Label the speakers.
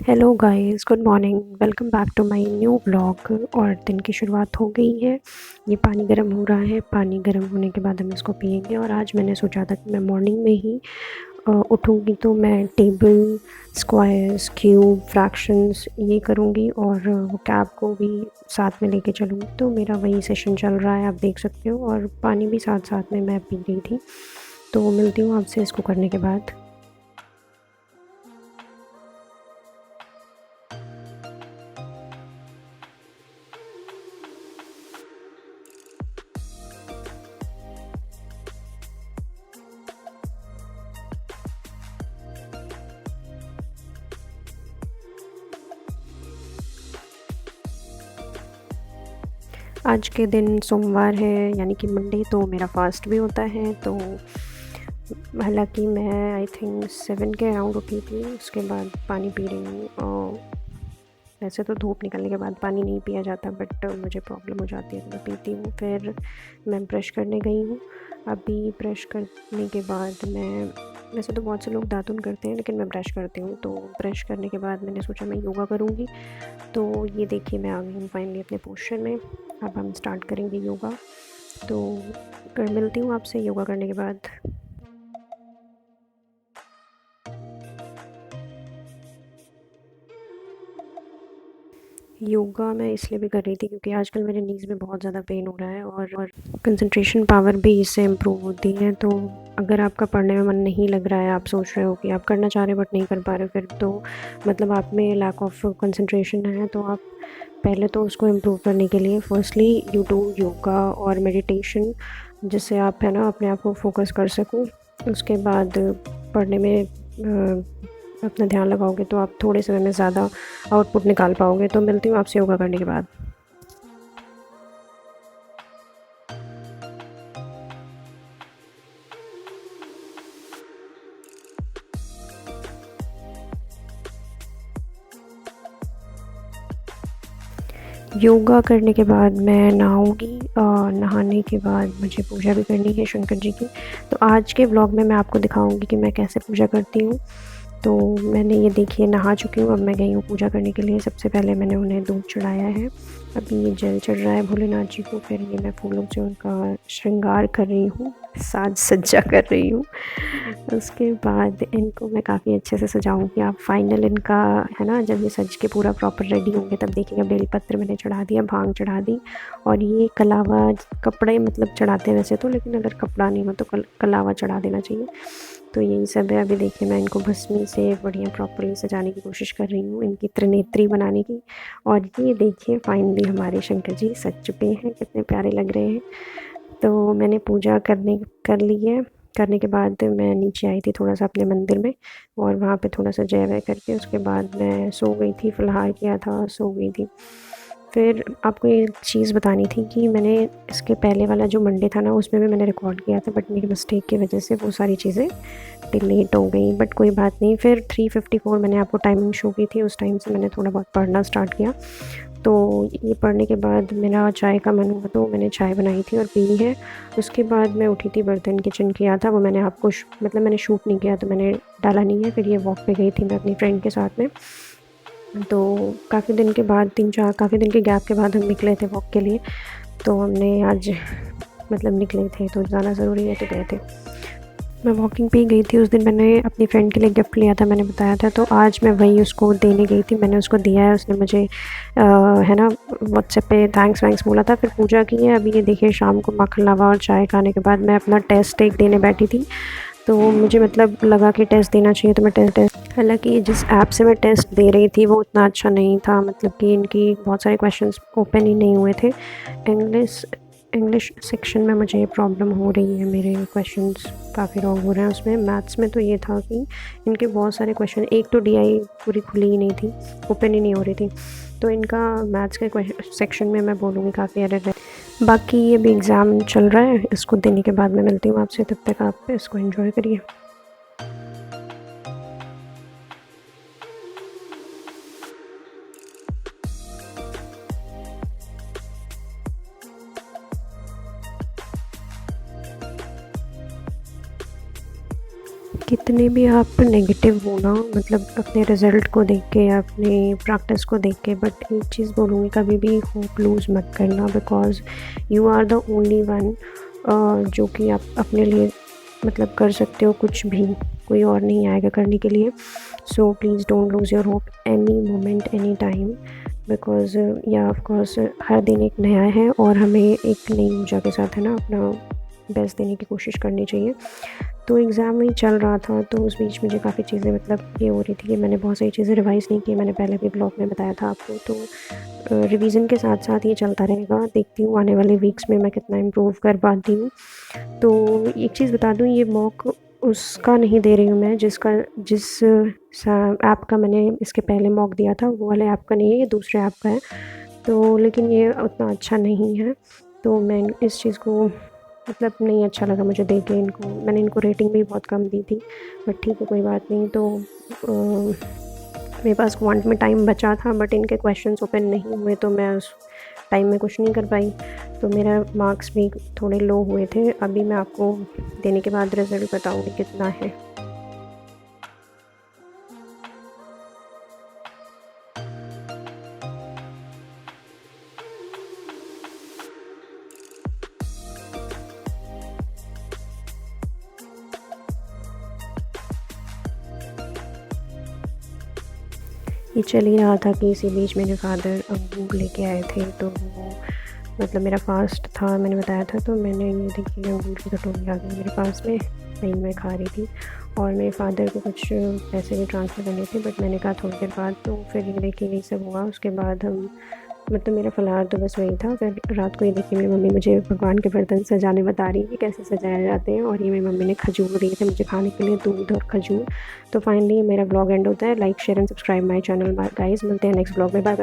Speaker 1: Hello guys, good morning. Welcome back to my new blog. और दिन की शुरुआत हो गई है। ये पानी गर्म हो रहा है। पानी गर्म होने के बाद हम इसको पियेंगे। और आज मैंने सोचा था कि मैं मॉर्निंग में ही उठूँगी तो मैं टेबल, स्क्वायर्स, क्यूब, फ्रैक्शंस ये करूँगी और वो कैब को भी साथ में लेके चलूँगी। तो मेरा वही सेशन चल रहा है, आप देख सकते हो। और पानी भी साथ साथ में मैं पी रही थी। तो मिलती हूँ आपसे इसको करने के बाद। आज के दिन सोमवार है, यानी कि मंडे, तो मेरा फ़ास्ट भी होता है। तो हालांकि मैं आई थिंक 7 के अराउंड उठी थी। उसके बाद पानी पी रही हूँ। और वैसे तो धूप निकलने के बाद पानी नहीं पिया जाता, बट मुझे प्रॉब्लम हो जाती है तो मैं पीती हूँ। फिर मैं ब्रश करने गई हूँ। अभी ब्रश करने के बाद मैं, वैसे तो बहुत से लोग दातुन करते हैं लेकिन मैं ब्रश करती हूँ। तो ब्रश करने के बाद मैंने सोचा मैं योगा करूँगी। तो ये देखिए, मैं आ गई हूँ फाइनली अपने पोस्चर में। अब हम स्टार्ट करेंगे योगा। तो कर मिलती हूँ आपसे योगा करने के बाद। योगा मैं इसलिए भी कर रही थी क्योंकि आजकल मेरे नीज़ में बहुत ज़्यादा पेन हो रहा है। और कंसंट्रेशन पावर भी इससे इम्प्रूव होती है। तो अगर आपका पढ़ने में मन नहीं लग रहा है, आप सोच रहे हो कि आप करना चाह रहे हो बट नहीं कर पा रहे हो, फिर तो मतलब आप में लैक ऑफ कंसंट्रेशन है। तो आप पहले तो उसको इम्प्रूव करने के लिए फर्स्टली यू डू योगा और मेडिटेशन, जिससे आप है ना अपने आप को फोकस कर सको। उसके बाद पढ़ने में अपना ध्यान लगाओगे तो आप थोड़े समय में ज़्यादा आउटपुट निकाल पाओगे। तो मिलती हूँ आपसे योगा करने के बाद। योगा करने के बाद मैं नहाऊँगी। नहाने के बाद मुझे पूजा भी करनी है शंकर जी की। तो आज के व्लॉग में मैं आपको दिखाऊँगी कि मैं कैसे पूजा करती हूँ। तो मैंने ये देखिए नहा चुकी हूँ। अब मैं गई हूँ पूजा करने के लिए। सबसे पहले मैंने उन्हें दूध चढ़ाया है। अभी ये जल चढ़ रहा है भोलेनाथ जी को। फिर ये मैं फूलों से उनका श्रृंगार कर रही हूँ, साज सज्जा कर रही हूँ। उसके बाद इनको मैं काफ़ी अच्छे से सजाऊँगी। आप फाइनल इनका है ना, जब ये सज के पूरा प्रॉपर रेडी होंगे तब देखिएगा। बेलपत्र मैंने चढ़ा दिया, भांग चढ़ा दी। और ये कलावा, कपड़े मतलब चढ़ाते हैं वैसे तो, लेकिन अगर कपड़ा नहीं हो तो कलावा चढ़ा देना चाहिए। तो यही सब है। अभी देखिए मैं इनको भस्मी से बढ़िया प्रॉपर्ली सजाने की कोशिश कर रही हूँ, इनकी त्रिनेत्री बनाने की। और ये देखिए फाइनली हमारे शंकर जी सज चुके हैं, कितने प्यारे लग रहे हैं। तो मैंने पूजा कर ली है। करने के बाद मैं नीचे आई थी थोड़ा सा अपने मंदिर में, और वहाँ पे थोड़ा सा जय वय करके उसके बाद मैं सो गई थी। फलाहार किया था, सो गई थी। फिर आपको एक चीज़ बतानी थी कि मैंने इसके पहले वाला जो मंडे था ना, उसमें भी मैंने रिकॉर्ड किया था, बट मेरी मिस्टेक की वजह से वो सारी चीज़ें डिलीट हो गई। बट कोई बात नहीं। फिर 3:54 मैंने आपको टाइमिंग शो की थी। उस टाइम से मैंने थोड़ा बहुत पढ़ना स्टार्ट किया। तो ये पढ़ने के बाद मेरा चाय का मन हुआ तो मैंने चाय बनाई थी और पी है। उसके बाद मैं उठी थी, बर्तन किचन किया था, वो मैंने आपको मतलब मैंने शूट नहीं किया तो मैंने डाला नहीं है। फिर ये वॉक पे गई थी मैं अपनी फ्रेंड के साथ में। तो काफ़ी दिन के बाद, 3-4 काफ़ी दिन के गैप के बाद हम निकले थे वॉक के लिए। तो हमने आज मतलब निकले थे तो जाना ज़रूरी है तो गए थे। मैं वॉकिंग पे ही गई थी। उस दिन मैंने अपनी फ्रेंड के लिए गिफ्ट लिया था, मैंने बताया था। तो आज मैं वही उसको देने गई थी। मैंने उसको दिया है, उसने मुझे है ना व्हाट्सएप पे थैंक्स वैंक्स बोला था। फिर पूजा की है। अभी ये देखिए शाम को मक्खन लावा और चाय खाने के बाद मैं अपना टेस्ट एक देने बैठी थी। तो मुझे मतलब लगा कि टेस्ट देना चाहिए, तो मैं टेस्ट, हालांकि जिस ऐप से मैं टेस्ट दे रही थी वो उतना अच्छा नहीं था। मतलब कि इनकी बहुत सारे क्वेश्चंस ओपन ही नहीं हुए थे। इंग्लिश इंग्लिश सेक्शन में मुझे प्रॉब्लम हो रही है, मेरे क्वेश्चंस काफ़ी रॉन्ग हो रहे हैं उसमें। मैथ्स में तो ये था कि इनके बहुत सारे क्वेश्चन, एक तो डीआई पूरी खुली ही नहीं थी, ओपन ही नहीं हो रही थी। तो इनका मैथ्स के क्वेश्चन सेक्शन में मैं बोलूँगी काफ़ी एरर है। बाकी ये भी एग्ज़ाम चल रहा है, इसको देने के बाद मैं मिलती हूँ आपसे। तब तक आप इसको एंजॉय करिए। कितने भी आप नेगेटिव हो ना, मतलब अपने रिज़ल्ट को देख के या अपनी प्रैक्टिस को देख के, बट एक चीज़ बोलूँगी, कभी भी होप लूज़ मत करना, because you are the only one जो कि आप अपने लिए मतलब कर सकते हो कुछ भी, कोई और नहीं आएगा करने के लिए। So please don't lose your hope any moment, any time, because या ऑफ कोर्स हर दिन एक नया है और हमें एक नई ऊर्जा के साथ है ना अपना बेस्ट देने की कोशिश करनी चाहिए। तो एग्ज़ाम ही चल रहा था, तो उस बीच मुझे काफ़ी चीज़ें मतलब ये हो रही थी कि मैंने बहुत सारी चीज़ें रिवाइज़ नहीं की, मैंने पहले भी ब्लॉग में बताया था आपको। तो रिवीजन के साथ साथ ये चलता रहेगा, देखती हूँ आने वाले वीक्स में मैं कितना इम्प्रूव कर पाती हूँ। तो एक चीज़ बता दूँ, ये मॉक उसका नहीं दे रही हूँ मैं जिस ऐप का मैंने इसके पहले मॉक दिया था, वो वाले ऐप का नहीं है, ये दूसरे ऐप का है। तो लेकिन ये उतना अच्छा नहीं है, तो मैं इस चीज़ को मतलब नहीं अच्छा लगा मुझे देख के इनको, मैंने इनको रेटिंग भी बहुत कम दी थी, बट ठीक है कोई बात नहीं। तो मेरे पास क्वांट में टाइम बचा था, बट इनके क्वेश्चंस ओपन नहीं हुए, तो मैं उस टाइम में कुछ नहीं कर पाई, तो मेरा मार्क्स भी थोड़े लो हुए थे। अभी मैं आपको देने के बाद रिज़ल्ट बताऊँगी कितना है। ये चल ही रहा था कि इसी बीच मेरे फादर अंगूर लेके आए थे, तो वो मतलब मेरा फास्ट था, मैंने बताया था, तो मैंने ये देखी अंगूर की कटोरी आ गई मेरे पास में, वही मैं खा रही थी। और मेरे फादर को कुछ पैसे भी ट्रांसफ़र करने थे, बट मैंने कहा थोड़ी देर बाद, तो फिर ये देखिए यही सब हुआ। उसके बाद हम मतलब मेरा फ़लार तो बस वही था। फिर रात को ये देखिए मेरी मम्मी मुझे भगवान के बर्तन सजाने बता रही है कि कैसे सजाए जाते हैं, और ये मेरी मम्मी ने खजूर दिए थे मुझे खाने के लिए, दूध और खजूर। तो फाइनली मेरा ब्लॉग एंड होता है। Like share and subscribe my channel guys. मिलते हैं नेक्स्ट ब्लॉग में। Bye bye.